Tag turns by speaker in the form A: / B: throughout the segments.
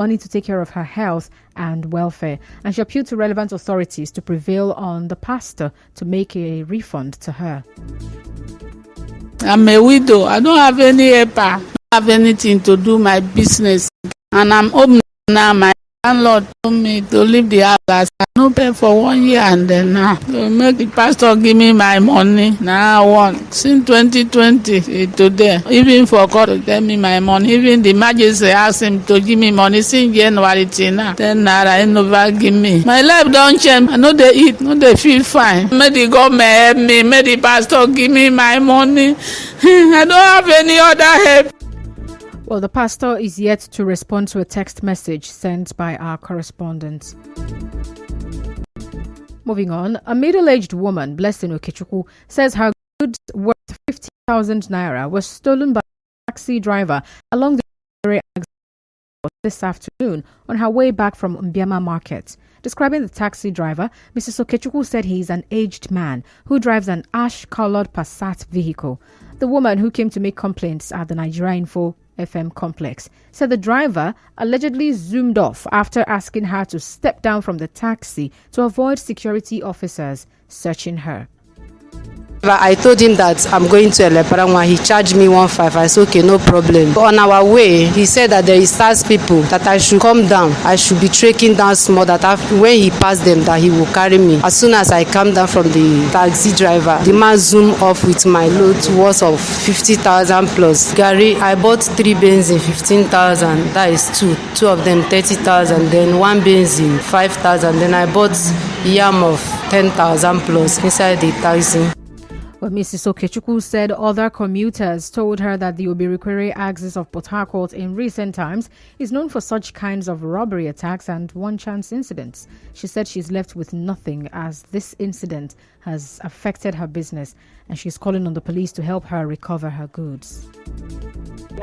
A: money to take care of her health and welfare, and she appealed to relevant authorities to prevail on the pastor to make a refund to her.
B: I'm a widow. I don't have any helper. I don't have anything to do my business, and I'm home now. My landlord told me to leave the house. I no pay for 1 year, and then now to make the pastor give me my money. Now I want since 2020 today, even for God to tell me my money. Even the magistrate asked him to give me money since January till now. Then I never give me. My life don't change. I know they eat, no they feel fine. May the government help me. May the pastor give me my money. I don't have any other help.
A: Well, the pastor is yet to respond to a text message sent by our correspondent. Moving on, a middle-aged woman, Blessing Okechukwu, says her goods worth 50,000 naira was stolen by a taxi driver along the area this afternoon on her way back from Mbiama Market. Describing the taxi driver, Mrs. Okechukwu said he is an aged man who drives an ash-colored Passat vehicle. The woman, who came to make complaints at the Nigeria Info FM complex, said the driver allegedly zoomed off after asking her to step down from the taxi to avoid security officers searching her.
C: I told him that I'm going to Eleparanwa. He charged me 1.5. I said, okay, no problem. But on our way, he said that there is SARS people, that I should come down. I should be trekking down small, that when he passed them, that he will carry me. As soon as I come down from the taxi driver, the man zoomed off with my load worth of 50,000 plus. Gary, I bought 3 benzene, 15,000. That is 2. 2 of them, 30,000. Then 1 benzene, 5,000. Then I bought yam of 10,000 plus inside the taxi.
A: Well, Mrs. Okechukwu said other commuters told her that the Obirikwere axis of Port Harcourt in recent times is known for such kinds of robbery attacks and one-chance incidents. She said she's left with nothing as this incident has affected her business, and she's calling on the police to help her recover her goods.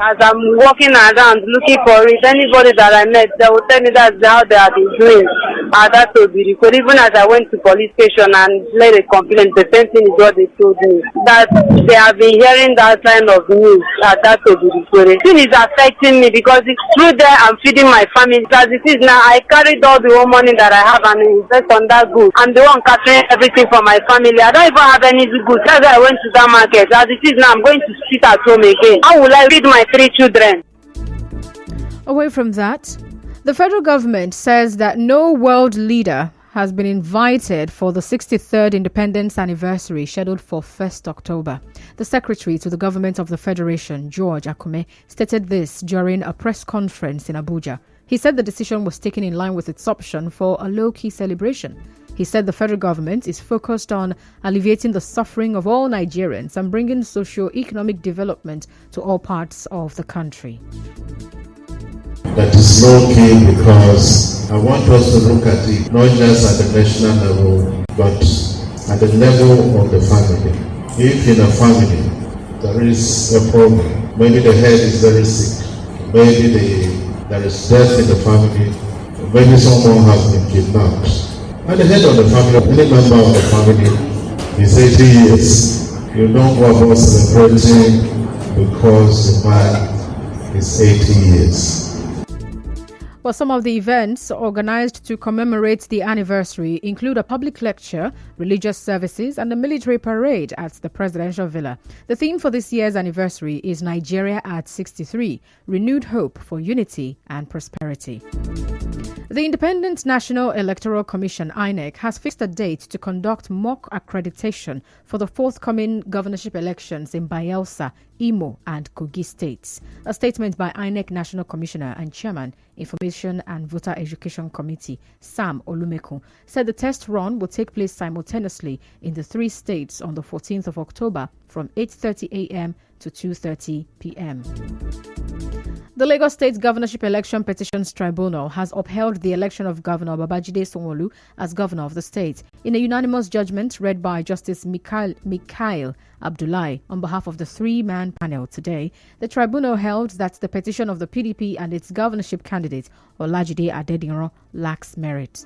D: As I'm walking around looking for it, anybody that I met, they will tell me that's how they have been doing. That will be recorded. Even as I went to police station and laid a complaint, the same thing is what they told me. That they have been hearing that kind of news. That will be recorded. It is affecting me because it's through there I'm feeding my family. As it is now, I carried all the whole money that I have and invest on that good. I'm the one catering everything for my family. I don't even have any goods. That's why I went to that market. As it is now, I'm going to sit at home again. How will I feed my 3 children?
A: Away from that, the federal government says that no world leader has been invited for the 63rd Independence Anniversary scheduled for 1st October. The Secretary to the Government of the Federation, George Akume, stated this during a press conference in Abuja. He said the decision was taken in line with its option for a low-key celebration. He said the federal government is focused on alleviating the suffering of all Nigerians and bringing socio-economic development to all parts of the country.
E: That is low-key because I want us to look at it not just at the national level, but at the level of the family. If in a family there is a problem, maybe the head is very sick, maybe there is death in the family, maybe someone has been kidnapped. At the head of the family, any member of the family is 80 years. You don't go about celebrating because the man is 80 years.
A: Well, some of the events organized to commemorate the anniversary include a public lecture, religious services, and a military parade at the Presidential Villa. The theme for this year's anniversary is Nigeria at 63, Renewed Hope for Unity and Prosperity. The Independent National Electoral Commission, INEC, has fixed a date to conduct mock accreditation for the forthcoming governorship elections in Bayelsa, Imo, and Kogi states. A statement by INEC National Commissioner and Chairman, Information and Voter Education Committee, Sam Olumeku, said the test run will take place simultaneously in the 3 states on the 14th of October from 8:30 a.m. to 2:30 p.m. The Lagos State Governorship Election Petitions Tribunal has upheld the election of Governor Babajide Sanwo-Olu as governor of the state. In a unanimous judgment read by Justice Mikhail Abdullahi on behalf of the 3-man panel today, the tribunal held that the petition of the PDP and its governorship candidate, Olajide Adediran, lacks merit.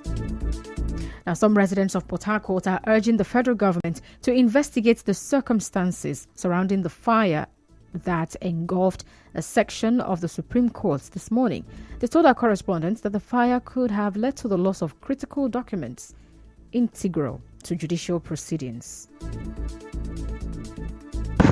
A: Now, some residents of Port Harcourt are urging the federal government to investigate the circumstances surrounding the fire that engulfed a section of the Supreme Court this morning. They told our correspondents that the fire could have led to the loss of critical documents integral to judicial proceedings.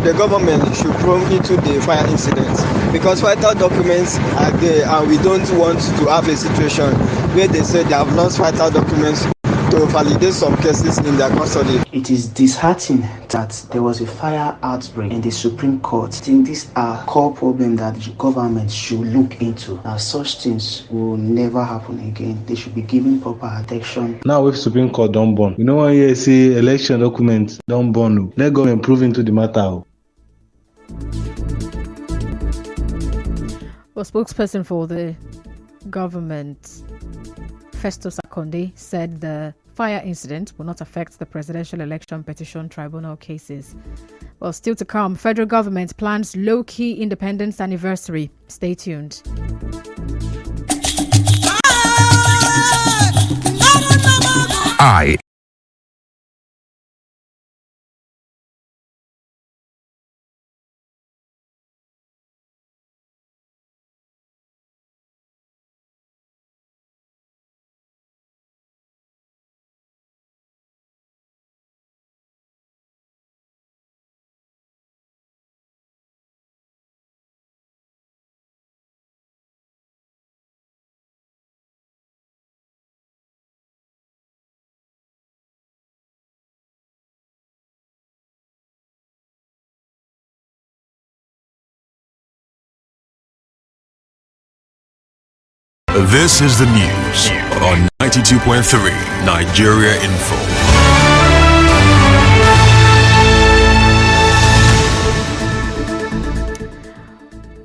F: The government should probe into the fire incident because vital documents are there, and we don't want to have a situation where they say they have lost vital documents to validate some cases in their custody.
G: It is disheartening that there was a fire outbreak in the Supreme Court. I think these are core problems that the government should look into. Now, such things will never happen again. They should be given proper attention.
H: Now, if Supreme Court don't burn, you know when you see election documents don't burn, let government prove into the matter.
A: Well, spokesperson for the government, Festus Akonde, said the fire incident will not affect the Presidential Election Petition Tribunal cases. Well, still to come, federal government plans low-key independence anniversary. Stay tuned.
I: This is the news on 92.3 Nigeria Info.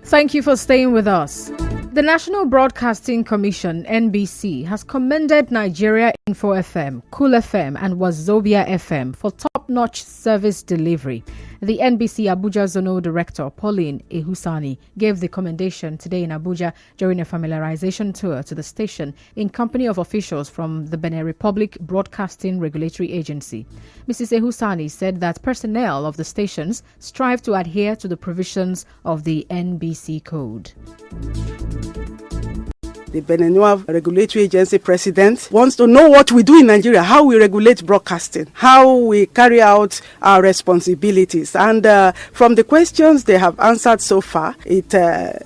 A: Thank you for staying with us. The National Broadcasting Commission, NBC, has commended Nigeria Info FM, Cool FM and Wazobia FM for top-notch service delivery. The NBC Abuja Zonal Director, Pauline Ehusani, gave the commendation today in Abuja during a familiarization tour to the station in company of officials from the Benin Republic Broadcasting Regulatory Agency. Mrs. Ehusani said that personnel of the stations strive to adhere to the provisions of the NBC Code.
J: The Beninois Regulatory Agency president wants to know what we do in Nigeria, how we regulate broadcasting, how we carry out our responsibilities. And from the questions they have answered so far, it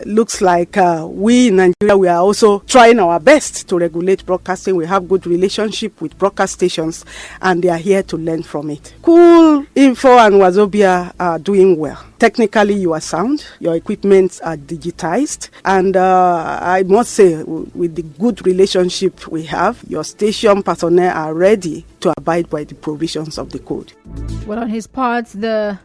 J: looks like we in Nigeria, we are also trying our best to regulate broadcasting. We have good relationship with broadcast stations and they are here to learn from it. Cool Info and Wazobia are doing well. Technically, you are sound, your equipment are digitized, and I must say, with the good relationship we have, your station personnel are ready to abide by the provisions of the code.
A: Well, on his part, the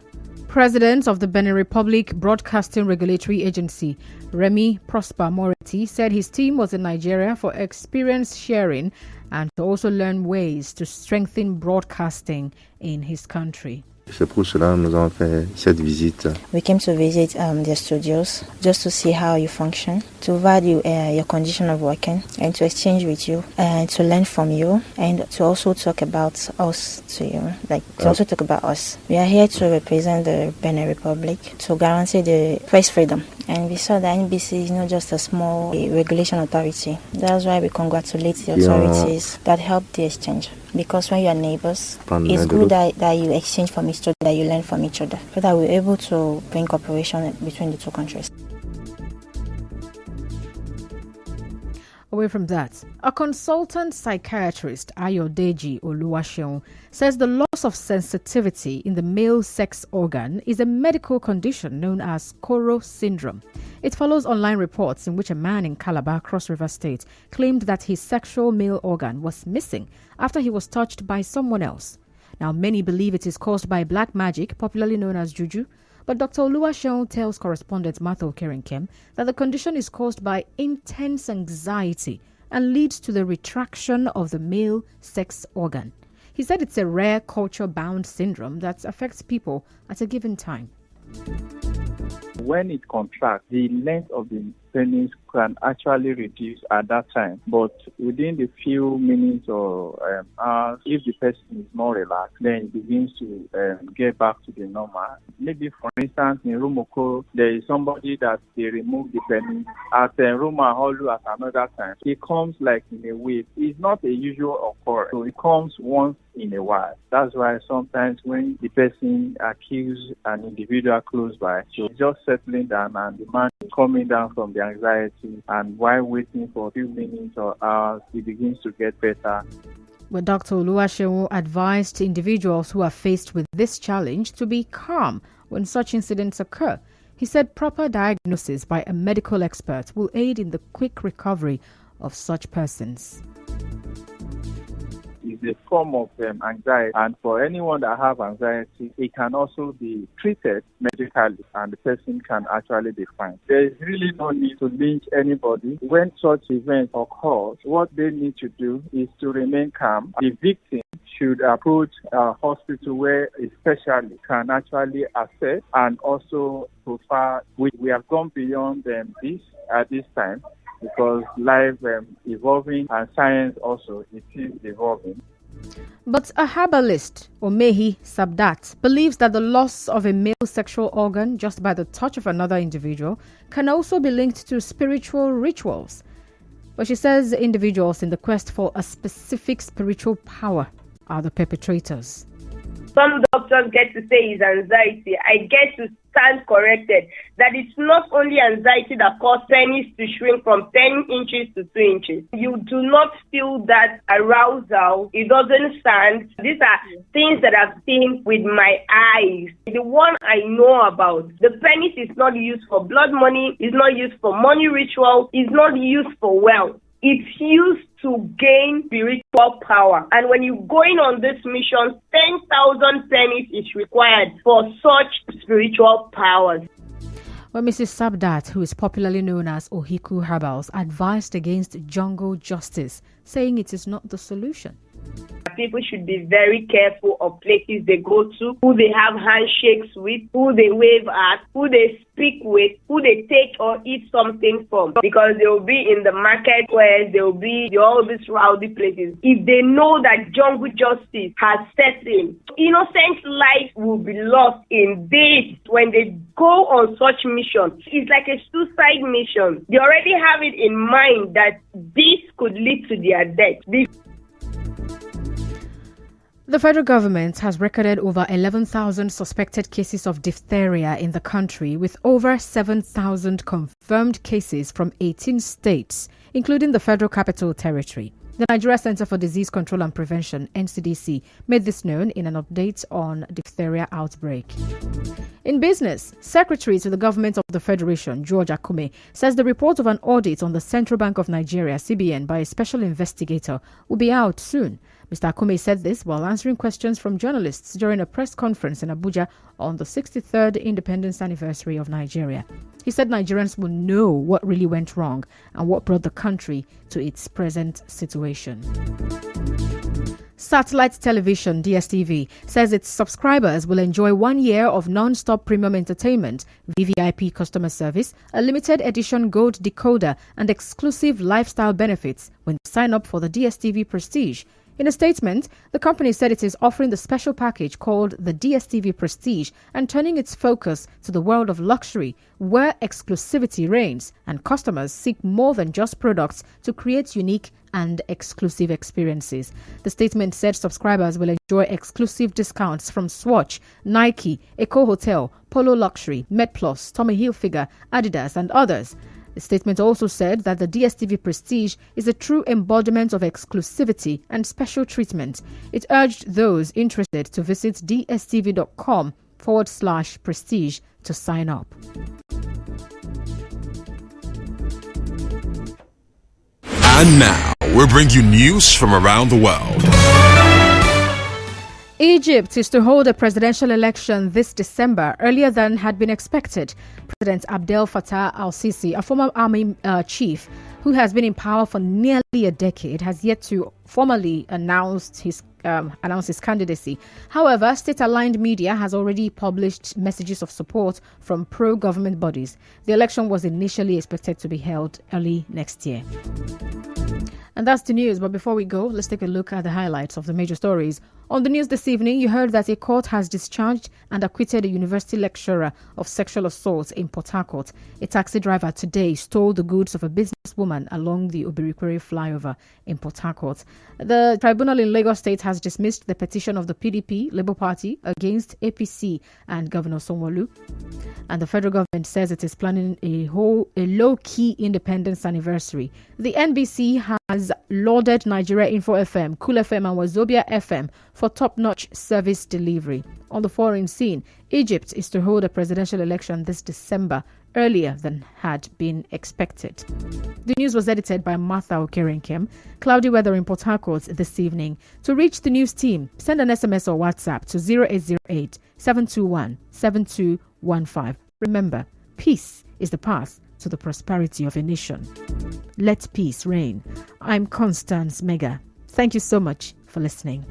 A: president of the Benin Republic Broadcasting Regulatory Agency, Remy Prosper Moretti, said his team was in Nigeria for experience sharing and to also learn ways to strengthen broadcasting in his country.
K: C'est pour cela que nous avons fait cette visite.
L: We came to visit their studios just to see how you function, to value your condition of working, and to exchange with you, and to learn from you, and to also talk about us to you, also talk about us. We are here to represent the Benin Republic to guarantee the press freedom. And we saw that NBC is not just a small regulation authority. That's why we congratulate the authorities that help the exchange. Because when you are neighbors, it's good that you exchange from each other, that you learn from each other, so that we're able to bring cooperation between the two countries.
A: Away from that, a consultant psychiatrist, Ayodeji Oluwaseun, says the loss of sensitivity in the male sex organ is a medical condition known as Koro syndrome. It follows online reports in which a man in Calabar, Cross River State, claimed that his sexual male organ was missing after he was touched by someone else. Now, many believe it is caused by black magic, popularly known as juju, but Dr. Oluwaseun tells correspondent Martha Okerenkem that the condition is caused by intense anxiety and leads to the retraction of the male sex organ. He said it's a rare culture-bound syndrome that affects people at a given time.
M: When it contracts, the length of the pennies can actually reduce at that time. But within the few minutes or hours, if the person is more relaxed, then it begins to get back to the normal. Maybe, for instance, in Rumoko, there is somebody that they remove the penny. At Roma Holu at another time, it comes like in a wave. It's not a usual occurrence. So it comes once in a while. That's why sometimes when the person accuses an individual close by, so just settling down and the man is coming down from the anxiety, and while waiting for a few minutes or hours, he begins to get better.
A: But Dr. Oluwaseun advised individuals who are faced with this challenge to be calm when such incidents occur. He said proper diagnosis by a medical expert will aid in the quick recovery of such persons.
M: It's a form of anxiety, and for anyone that have anxiety, it can also be treated medically, and the person can actually be fine. There is really no need to lynch anybody. When such events occur, what they need to do is to remain calm. The victim should approach a hospital where a specialist can actually assess and also profile. We have gone beyond this at this time, because life evolving and science also it is evolving.
A: But a herbalist, Omehi Sabdat, believes that the loss of a male sexual organ just by the touch of another individual can also be linked to spiritual rituals. But she says individuals in the quest for a specific spiritual power are the perpetrators.
N: Some doctors get to say it's anxiety. I get to stand corrected that it's not only anxiety that causes penis to shrink from 10 inches to 2 inches. You do not feel that arousal. It doesn't stand. These are things that I've seen with my eyes. The one I know about, the penis is not used for blood money, it's not used for money ritual, it's not used for wealth. It's used to gain spiritual power. And when you're going on this mission, 10,000 pennies is required for such spiritual powers.
A: Well, Mrs. Sabdat, who is popularly known as Ohiku Herbals, advised against jungle justice, saying it is not the solution.
N: People should be very careful of places they go to, who they have handshakes with, who they wave at, who they speak with, who they take or eat something from. Because they will be in the market where they will be all these rowdy places. If they know that jungle justice has set in, innocent lives will be lost in this. When they go on such mission, it's like a suicide mission. They already have it in mind that this could lead to their death.
A: The federal government has recorded over 11,000 suspected cases of diphtheria in the country, with over 7,000 confirmed cases from 18 states, including the Federal Capital Territory. The Nigeria Center for Disease Control and Prevention, NCDC, made this known in an update on diphtheria outbreak. In business, Secretary to the Government of the Federation, George Akume, says the report of an audit on the Central Bank of Nigeria, CBN, by a special investigator will be out soon. Mr. Akume said this while answering questions from journalists during a press conference in Abuja on the 63rd independence anniversary of Nigeria. He said Nigerians will know what really went wrong and what brought the country to its present situation. Satellite Television, DSTV, says its subscribers will enjoy 1 year of non-stop premium entertainment, VVIP customer service, a limited edition gold decoder, and exclusive lifestyle benefits when they sign up for the DSTV Prestige. In a statement, the company said it is offering the special package called the DSTV Prestige and turning its focus to the world of luxury, where exclusivity reigns and customers seek more than just products to create unique and exclusive experiences. The statement said subscribers will enjoy exclusive discounts from Swatch, Nike, Eco Hotel, Polo Luxury, MedPlus, Tommy Hilfiger, Adidas, and others. The statement also said that the DSTV Prestige is a true embodiment of exclusivity and special treatment. It urged those interested to visit dstv.com/prestige to sign up.
I: And now, we bring you news from around the world.
A: Egypt is to hold a presidential election this December, earlier than had been expected. President Abdel Fattah al-Sisi, a former army chief who has been in power for nearly a decade, has yet to formally announce his candidacy. However, state-aligned media has already published messages of support from pro-government bodies. The election was initially expected to be held early next year. And that's the news. But before we go, let's take a look at the highlights of the major stories. On the news this evening, you heard that a court has discharged and acquitted a university lecturer of sexual assault in Port Harcourt. A taxi driver today stole the goods of a businesswoman along the Obirikwere flyover in Port Harcourt. The tribunal in Lagos State has dismissed the petition of the PDP, Labour Party, against APC and Governor Sanwo-Olu. And the federal government says it is planning a low-key independence anniversary. The NBC has lauded Nigeria Info FM, Cool FM and Wazobia FM for top-notch service delivery. On the foreign scene, Egypt is to hold a presidential election this December, earlier than had been expected. The news was edited by Martha Okerenkem. Cloudy weather in Port Harcourt this evening. To reach the news team, send an SMS or WhatsApp to 0808 721 7215. Remember, peace is the path to the prosperity of a nation. Let peace reign. I'm Constance Mega. Thank you so much for listening.